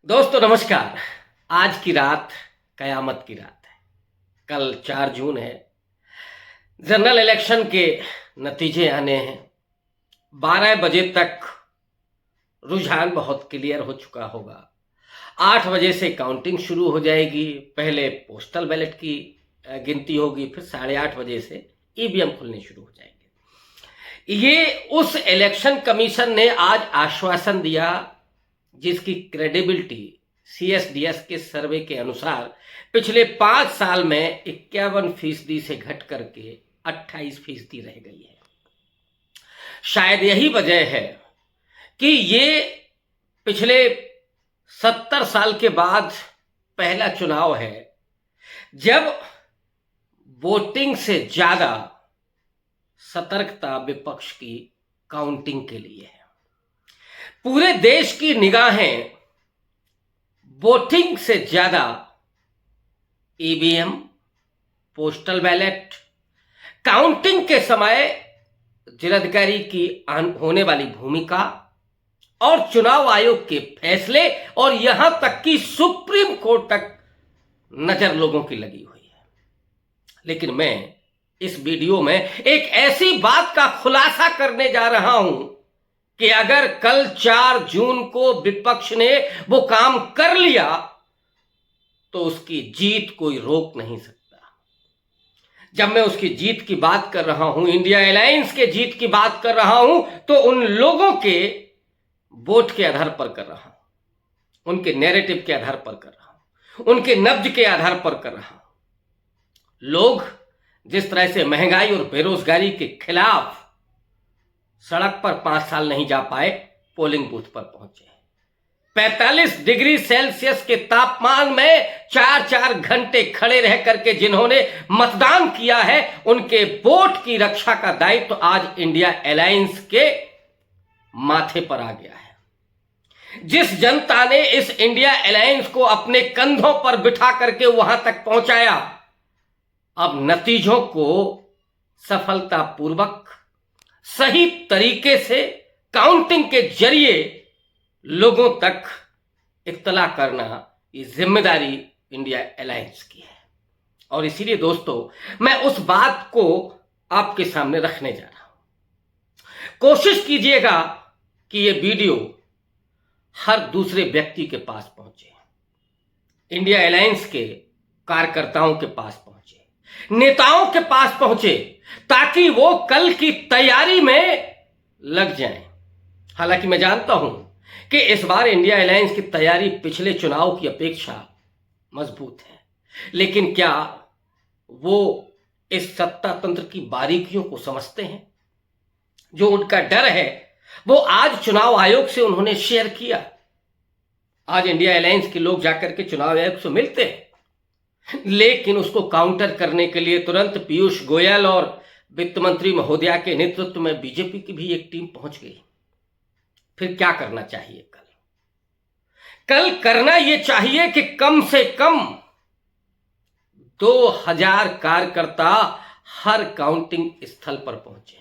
दोस्तों नमस्कार। आज की रात कयामत की रात है। कल 4 जून है। जनरल इलेक्शन के नतीजे आने हैं। 12 बजे तक रुझान बहुत क्लियर हो चुका होगा। 8 बजे से काउंटिंग शुरू हो जाएगी। पहले पोस्टल बैलेट की गिनती होगी, फिर 8:30 बजे से ईवीएम खुलने शुरू हो जाएंगे। ये उस इलेक्शन कमीशन ने आज आश्वासन दिया जिसकी क्रेडिबिलिटी CSDS के सर्वे के अनुसार पिछले 5 साल में 51% से घट करके 28% रह गई है। शायद यही वजह है कि ये पिछले 70 साल के बाद पहला चुनाव है जब वोटिंग से ज्यादा सतर्कता विपक्ष की काउंटिंग के लिए है। पूरे देश की निगाहें वोटिंग से ज्यादा ईवीएम, पोस्टल बैलेट, काउंटिंग के समय जिलाधिकारी की होने वाली भूमिका और चुनाव आयोग के फैसले और यहां तक कि सुप्रीम कोर्ट तक नजर लोगों की लगी हुई है। लेकिन मैं इस वीडियो में एक ऐसी बात का खुलासा करने जा रहा हूं कि अगर कल 4 जून को विपक्ष ने वो काम कर लिया तो उसकी जीत कोई रोक नहीं सकता। जब मैं उसकी जीत की बात कर रहा हूं, इंडिया अलायंस के जीत की बात कर रहा हूं, तो उन लोगों के वोट के आधार पर कर रहा हूं, उनके नैरेटिव के आधार पर कर रहा हूं, उनके नब्ज के आधार पर कर रहा हूं। लोग जिस तरह से महंगाई और बेरोजगारी के खिलाफ सड़क पर 5 साल नहीं जा पाए, पोलिंग बूथ पर पहुंचे। 45 डिग्री सेल्सियस के तापमान में 4-4 घंटे खड़े रह करके जिन्होंने मतदान किया है, उनके वोट की रक्षा का दायित्व आज इंडिया अलायंस के माथे पर आ गया है। जिस जनता ने इस इंडिया अलायंस को अपने कंधों पर बिठा करके वहां तक पहुंचाया, अब नतीजों को सफलतापूर्वक सही तरीके से काउंटिंग के जरिए लोगों तक इत्तला करना, ये जिम्मेदारी इंडिया अलायंस की है। और इसीलिए दोस्तों, मैं उस बात को आपके सामने रखने जा रहा हूं। कोशिश कीजिएगा कि ये वीडियो हर दूसरे व्यक्ति के पास पहुंचे, इंडिया अलायंस के कार्यकर्ताओं के पास पहुंचे, नेताओं के पास पहुंचे, ताकि वो कल की तैयारी में लग जाएं। हालांकि मैं जानता हूं कि इस बार इंडिया अलायंस की तैयारी पिछले चुनाव की अपेक्षा मजबूत है, लेकिन क्या वो इस सत्ता तंत्र की बारीकियों को समझते हैं? जो उनका डर है वो आज चुनाव आयोग से उन्होंने शेयर किया। आज इंडिया अलायंस के लोग जाकर के चुनाव आयोग से मिलते हैं, लेकिन उसको काउंटर करने के लिए तुरंत पीयूष गोयल और वित्त मंत्री महोदया के नेतृत्व में बीजेपी की भी एक टीम पहुंच गई। फिर क्या करना चाहिए? कल करना यह चाहिए कि कम से कम 2000 कार्यकर्ता हर काउंटिंग स्थल पर पहुंचे,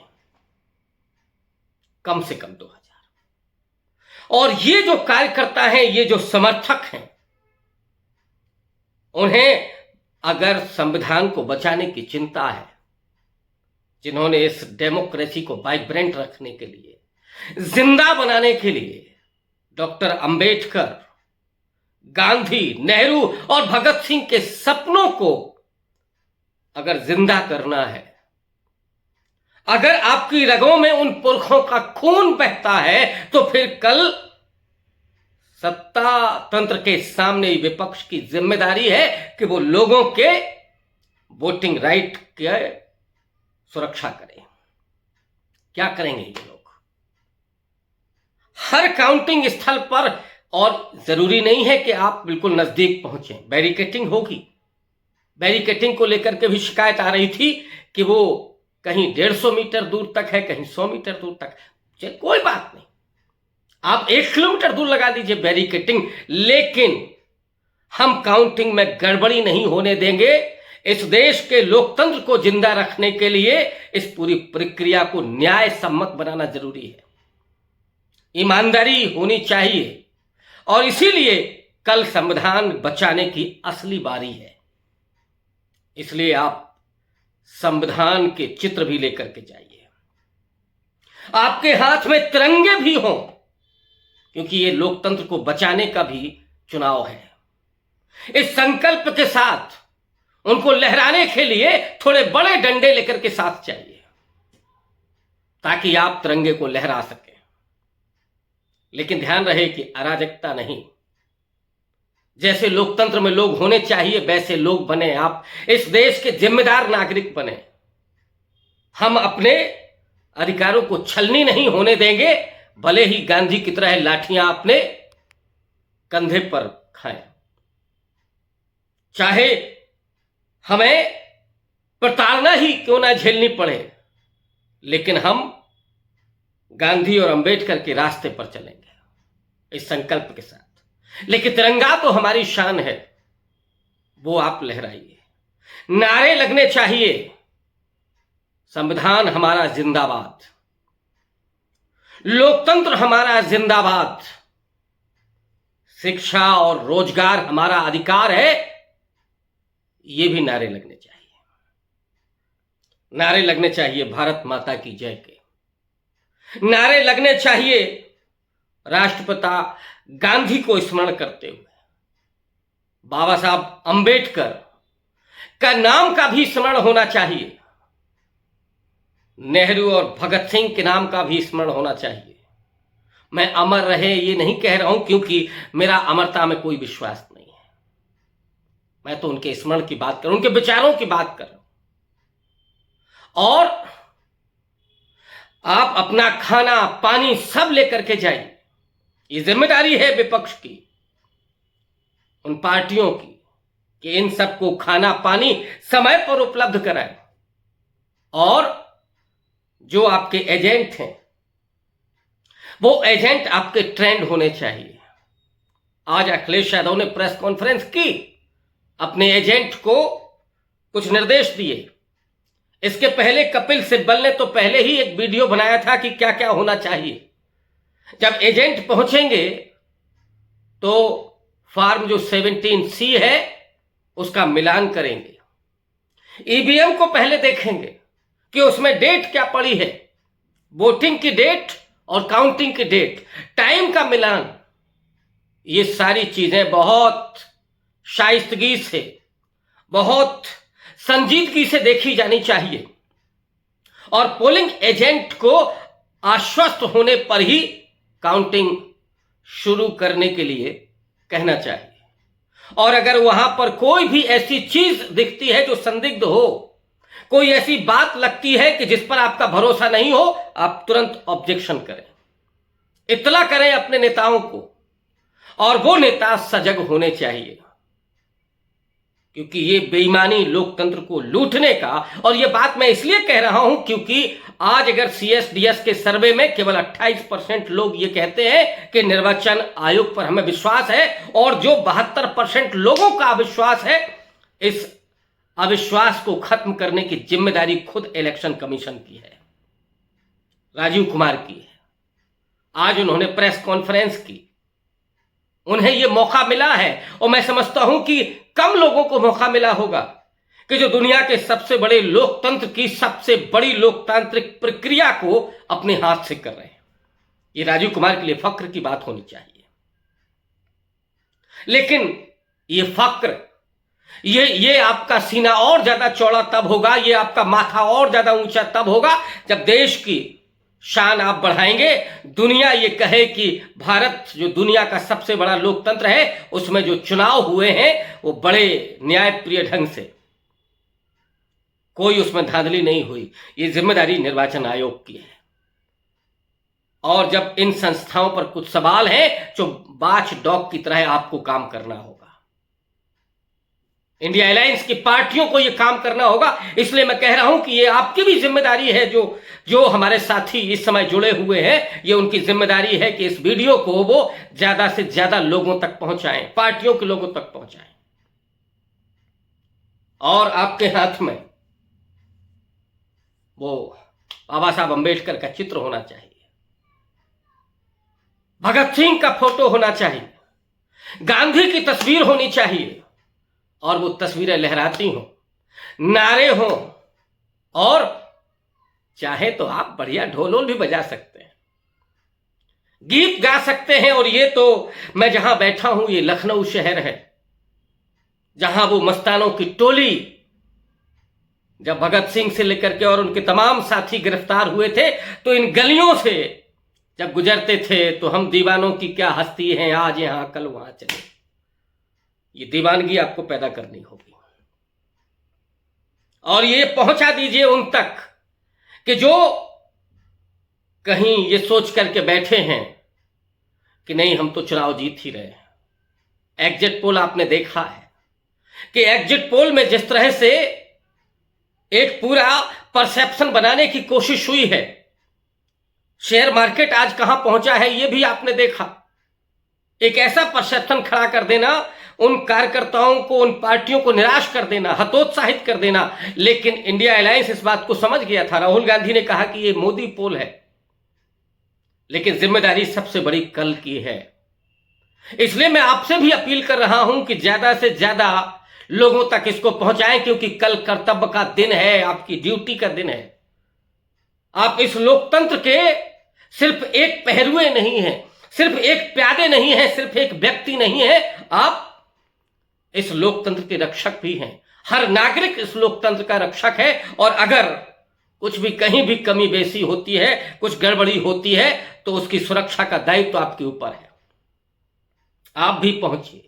कम से कम 2000। और ये जो कार्यकर्ता हैं, ये जो समर्थक हैं, उन्हें अगर संविधान को बचाने की चिंता है, जिन्होंने इस डेमोक्रेसी को वाइब्रेंट रखने के लिए, जिंदा बनाने के लिए डॉक्टर अंबेडकर, गांधी, नेहरू और भगत सिंह के सपनों को अगर जिंदा करना है, अगर आपकी रगों में उन पुरखों का खून बहता है, तो फिर कल सत्ता तंत्र के सामने विपक्ष की जिम्मेदारी है कि वो लोगों के वोटिंग राइट की सुरक्षा करें। क्या करेंगे ये लोग? हर काउंटिंग स्थल पर, और जरूरी नहीं है कि आप बिल्कुल नजदीक पहुंचे, बैरिकेटिंग होगी। बैरिकेटिंग को लेकर के भी शिकायत आ रही थी कि वो कहीं 150 मीटर दूर तक है, कहीं 100 मीटर दूर तक। चलिए कोई बात नहीं, आप 1 किलोमीटर दूर लगा दीजिए बैरिकेटिंग, लेकिन हम काउंटिंग में गड़बड़ी नहीं होने देंगे। इस देश के लोकतंत्र को जिंदा रखने के लिए इस पूरी प्रक्रिया को न्याय सम्मत बनाना जरूरी है। ईमानदारी होनी चाहिए और इसीलिए कल संविधान बचाने की असली बारी है। इसलिए आप संविधान के चित्र भी लेकर के जाइए, आपके हाथ में तिरंगे भी हों, क्योंकि ये लोकतंत्र को बचाने का भी चुनाव है। इस संकल्प के साथ उनको लहराने के लिए थोड़े बड़े डंडे लेकर के साथ चाहिए, ताकि आप तिरंगे को लहरा सकें। लेकिन ध्यान रहे कि अराजकता नहीं, जैसे लोकतंत्र में लोग होने चाहिए वैसे लोग बने। आप इस देश के जिम्मेदार नागरिक बने। हम अपने अधिकारों को छलनी नहीं होने देंगे, भले ही गांधी की तरह लाठियां अपने कंधे पर खाएं। चाहे हमें प्रताड़ना ही क्यों ना झेलनी पड़े, लेकिन हम गांधी और अंबेडकर के रास्ते पर चलेंगे इस संकल्प के साथ। लेकिन तिरंगा तो हमारी शान है, वो आप लहराइए। नारे लगने चाहिए, संविधान हमारा जिंदाबाद, लोकतंत्र हमारा जिंदाबाद, शिक्षा और रोजगार हमारा अधिकार है, ये भी नारे लगने चाहिए। नारे लगने चाहिए भारत माता की जय के, नारे लगने चाहिए राष्ट्रपिता गांधी को स्मरण करते हुए, बाबा साहब अंबेडकर का नाम का भी स्मरण होना चाहिए, नेहरू और भगत सिंह के नाम का भी स्मरण होना चाहिए। मैं अमर रहे ये नहीं कह रहा हूं, क्योंकि मेरा अमरता में कोई विश्वास नहीं है। मैं तो उनके स्मरण की बात कर रहा हूं, उनके विचारों की बात कर रहा हूं। और आप अपना खाना पानी सब लेकर के जाइए। ये जिम्मेदारी है विपक्ष की, उन पार्टियों की, कि इन सबको खाना पानी समय पर उपलब्ध कराएं। और जो आपके एजेंट हैं, वो एजेंट आपके ट्रेंड होने चाहिए। आज अखिलेश यादव ने प्रेस कॉन्फ्रेंस की, अपने एजेंट को कुछ निर्देश दिए। इसके पहले कपिल सिब्बल ने तो पहले ही एक वीडियो बनाया था कि क्या क्या होना चाहिए। जब एजेंट पहुंचेंगे तो फॉर्म जो 17C है उसका मिलान करेंगे, ईवीएम को पहले देखेंगे कि उसमें डेट क्या पड़ी है, वोटिंग की डेट और काउंटिंग की डेट, टाइम का मिलान। ये सारी चीजें बहुत शाइस्तगी से, बहुत संजीदगी से देखी जानी चाहिए। और पोलिंग एजेंट को आश्वस्त होने पर ही काउंटिंग शुरू करने के लिए कहना चाहिए। और अगर वहां पर कोई भी ऐसी चीज दिखती है जो संदिग्ध हो, कोई ऐसी बात लगती है कि जिस पर आपका भरोसा नहीं हो, आप तुरंत ऑब्जेक्शन करें, इत्तला करें अपने नेताओं को। और वो नेता सजग होने चाहिए, क्योंकि ये बेईमानी लोकतंत्र को लूटने का। और ये बात मैं इसलिए कह रहा हूं क्योंकि आज अगर CSDS के सर्वे में केवल 28% लोग ये कहते हैं कि निर्वाचन आयोग पर हमें विश्वास है, और जो 72% लोगों का अविश्वास है, इस अविश्वास को खत्म करने की जिम्मेदारी खुद इलेक्शन कमीशन की है, राजीव कुमार की है। आज उन्होंने प्रेस कॉन्फ्रेंस की, उन्हें यह मौका मिला है। और मैं समझता हूं कि कम लोगों को मौका मिला होगा कि जो दुनिया के सबसे बड़े लोकतंत्र की सबसे बड़ी लोकतांत्रिक प्रक्रिया को अपने हाथ से कर रहे हैं। ये राजीव कुमार के लिए फक्र की बात होनी चाहिए। लेकिन ये फक्र, ये आपका सीना और ज्यादा चौड़ा तब होगा, ये आपका माथा और ज्यादा ऊंचा तब होगा जब देश की शान आप बढ़ाएंगे। दुनिया ये कहे कि भारत जो दुनिया का सबसे बड़ा लोकतंत्र है, उसमें जो चुनाव हुए हैं वो बड़े न्यायप्रिय ढंग से, कोई उसमें धांधली नहीं हुई। ये जिम्मेदारी निर्वाचन आयोग की है। और जब इन संस्थाओं पर कुछ सवाल हैं, जो वाच डॉग की तरह आपको काम करना होगा। इंडिया अलायंस की पार्टियों को यह काम करना होगा। इसलिए मैं कह रहा हूं कि यह आपकी भी जिम्मेदारी है। जो हमारे साथी इस समय जुड़े हुए हैं, यह उनकी जिम्मेदारी है कि इस वीडियो को वो ज्यादा से ज्यादा लोगों तक पहुंचाएं, पार्टियों के लोगों तक पहुंचाएं। और आपके हाथ में वो बाबा साहब अंबेडकर का चित्र होना चाहिए, भगत सिंह का फोटो होना चाहिए, गांधी की तस्वीर होनी चाहिए और वो तस्वीरें लहराती हों, नारे हों, और चाहे तो आप बढ़िया ढोल भी बजा सकते हैं, गीत गा सकते हैं। और ये तो मैं जहां बैठा हूं ये लखनऊ शहर है, जहां वो मस्तानों की टोली जब भगत सिंह से लेकर के और उनके तमाम साथी गिरफ्तार हुए थे तो इन गलियों से जब गुजरते थे तो हम दीवानों की क्या हस्ती हैं, आज यहां कल वहां चले। ये दीवानगी आपको पैदा करनी होगी और ये पहुंचा दीजिए उन तक कि जो कहीं ये सोच करके बैठे हैं कि नहीं हम तो चुनाव जीत ही रहे हैं। एग्जिट पोल आपने देखा है कि एग्जिट पोल में जिस तरह से एक पूरा परसेप्शन बनाने की कोशिश हुई है, शेयर मार्केट आज कहां पहुंचा है ये भी आपने देखा। एक ऐसा परसेप्शन खड़ा कर देना, उन कार्यकर्ताओं को, उन पार्टियों को निराश कर देना, हतोत्साहित कर देना। लेकिन इंडिया अलायंस इस बात को समझ गया था। राहुल गांधी ने कहा कि ये मोदी पोल है, लेकिन जिम्मेदारी सबसे बड़ी कल की है। इसलिए मैं आपसे भी अपील कर रहा हूं कि ज्यादा से ज्यादा लोगों तक इसको पहुंचाएं, क्योंकि कल कर्तव्य का दिन है, आपकी ड्यूटी का दिन है। आप इस लोकतंत्र के सिर्फ एक पहरुए नहीं हैं, सिर्फ एक प्यादे नहीं हैं, सिर्फ एक व्यक्ति नहीं है, आप इस लोकतंत्र के रक्षक भी हैं। हर नागरिक इस लोकतंत्र का रक्षक है और अगर कुछ भी कहीं भी कमी बेसी होती है, कुछ गड़बड़ी होती है, तो उसकी सुरक्षा का दायित्व आपके ऊपर है। आप भी पहुंचिए,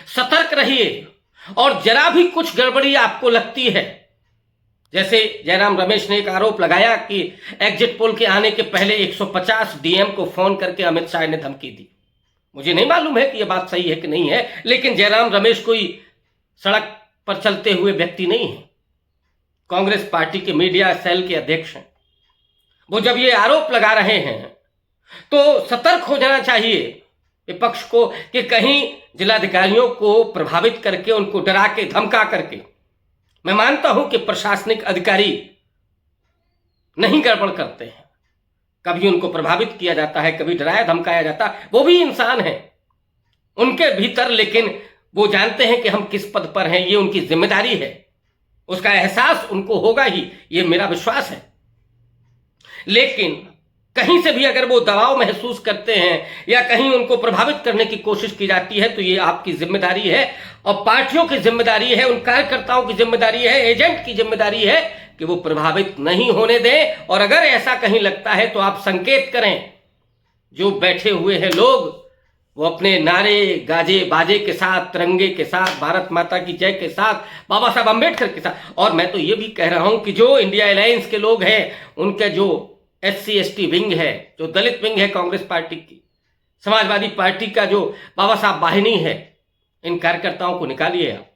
सतर्क रहिए और जरा भी कुछ गड़बड़ी आपको लगती है, जैसे जयराम रमेश ने एक आरोप लगाया कि एग्जिट पोल के आने के पहले 150 डीएम को फोन करके अमित शाह ने धमकी दी। मुझे नहीं मालूम है कि यह बात सही है कि नहीं है, लेकिन जयराम रमेश कोई सड़क पर चलते हुए व्यक्ति नहीं है, कांग्रेस पार्टी के मीडिया सेल के अध्यक्ष हैं। वो जब ये आरोप लगा रहे हैं तो सतर्क हो जाना चाहिए विपक्ष को कि कहीं जिलाधिकारियों को प्रभावित करके, उनको डरा के, धमका करके। मैं मानता हूं कि प्रशासनिक अधिकारी नहीं गड़बड़ करते हैं, कभी उनको प्रभावित किया जाता है, कभी डराया धमकाया जाता है, वो भी इंसान हैं उनके भीतर, लेकिन वो जानते हैं कि हम किस पद पर हैं, ये उनकी जिम्मेदारी है, उसका एहसास उनको होगा ही, ये मेरा विश्वास है। लेकिन कहीं से भी अगर वो दबाव महसूस करते हैं या कहीं उनको प्रभावित करने की कोशिश की जाती है तो ये आपकी जिम्मेदारी है और पार्टियों की जिम्मेदारी है, उन कार्यकर्ताओं की जिम्मेदारी है, एजेंट की जिम्मेदारी है कि वो प्रभावित नहीं होने दें। और अगर ऐसा कहीं लगता है तो आप संकेत करें। जो बैठे हुए हैं लोग वो अपने नारे, गाजे बाजे के साथ, तिरंगे के साथ, भारत माता की जय के साथ, बाबा साहब अंबेडकर के साथ, और मैं तो ये भी कह रहा हूं कि जो इंडिया अलायंस के लोग हैं, उनके जो SC/ST विंग है, जो दलित विंग है कांग्रेस पार्टी की, समाजवादी पार्टी का जो बाबा साहब वाहिनी है, इन कार्यकर्ताओं को निकालिए आप,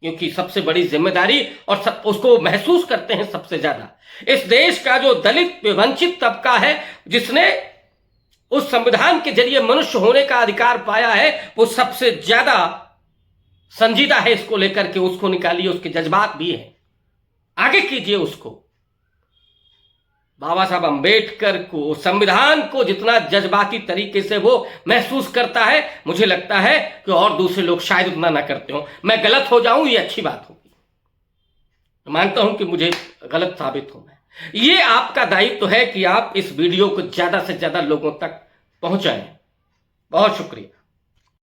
क्योंकि सबसे बड़ी जिम्मेदारी और सब उसको महसूस करते हैं सबसे ज्यादा इस देश का जो दलित वंचित तबका है, जिसने उस संविधान के जरिए मनुष्य होने का अधिकार पाया है, वो सबसे ज्यादा संजीदा है इसको लेकर के। उसको निकालिए, उसके जज्बात भी हैं, आगे कीजिए उसको। बाबा साहब अंबेडकर को, संविधान को जितना जज्बाती तरीके से वो महसूस करता है, मुझे लगता है कि और दूसरे लोग शायद उतना ना करते हो। मैं गलत हो जाऊं ये अच्छी बात होगी, मानता हूं कि मुझे गलत साबित हो मैं। ये आपका दायित्व है कि आप इस वीडियो को ज्यादा से ज्यादा लोगों तक पहुंचाएं। बहुत शुक्रिया।